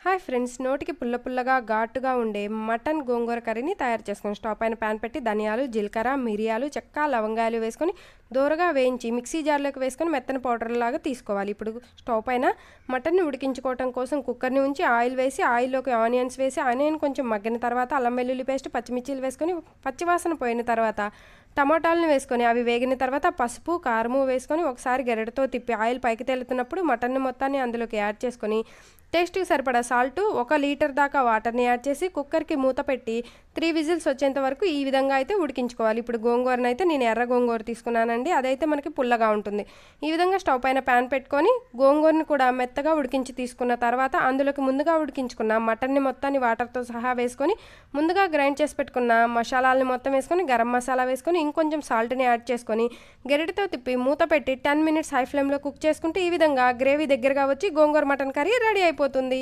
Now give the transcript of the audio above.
Hi friends, నోటికి పుల్ల పుల్లగా ఘాటుగా ఉండే మటన్ గోంగూర కర్రీని తయారు చేసుకొని స్టవ్ పైన ప్యాన్ పెట్టి ధనియాలు, జీలకర్ర, మిరియాలు, చెక్క, లవంగాలు వేసుకొని దోరగా వేయించి మిక్సీ జార్లోకి వేసుకొని మెత్తని పౌడర్ లాగా తీసుకోవాలి. ఇప్పుడు స్టవ్ పైన మటన్ని ఉడికించుకోవడం కోసం కుక్కర్ని ఉంచి ఆయిల్ వేసి ఆయిల్లోకి ఆనియన్స్ వేసి ఆనియన్ కొంచెం మగ్గిన తర్వాత అల్లం వెల్లుల్లి పేస్ట్, పచ్చిమిర్చీలు వేసుకొని పచ్చివాసన పోయిన తర్వాత టమాటాలను వేసుకొని అవి వేగిన తర్వాత పసుపు, కారము వేసుకొని ఒకసారి గరిటెతో తిప్పి ఆయిల్ పైకి తేలుతున్నప్పుడు మటన్ మొత్తాన్ని అందులోకి యాడ్ చేసుకొని టేస్ట్కి సరిపడా సాల్ట్, 1 లీటర్ దాకా వాటర్ని యాడ్ చేసి కుక్కర్కి మూత పెట్టి 3 విజిల్స్ వచ్చేంత వరకు ఈ విధంగా అయితే ఉడికించుకోవాలి. ఇప్పుడు గోంగూరను అయితే నేను ఎర్ర గోంగూర తీసుకున్నానండి, అదైతే మనకి పుల్లగా ఉంటుంది. ఈ విధంగా స్టవ్ పైన ప్యాన్ పెట్టుకొని గోంగూరని కూడా మెత్తగా ఉడికించి తీసుకున్న తర్వాత అందులోకి ముందుగా ఉడికించుకున్న మటన్ని మొత్తాన్ని వాటర్తో సహా వేసుకొని ముందుగా గ్రైండ్ చేసి పెట్టుకున్న మసాలాలను మొత్తం వేసుకొని గరం మసాలా వేసుకొని ఇంకొంచెం సాల్ట్ని యాడ్ చేసుకొని గరిటెతో తిప్పి మూత పెట్టి 10 మినిట్స్ హై ఫ్లేమ్లో కుక్ చేసుకుంటే ఈ విధంగా గ్రేవీ దగ్గరగా వచ్చి గోంగూర మటన్ కర్రీ రెడీ అయిపోతుంది.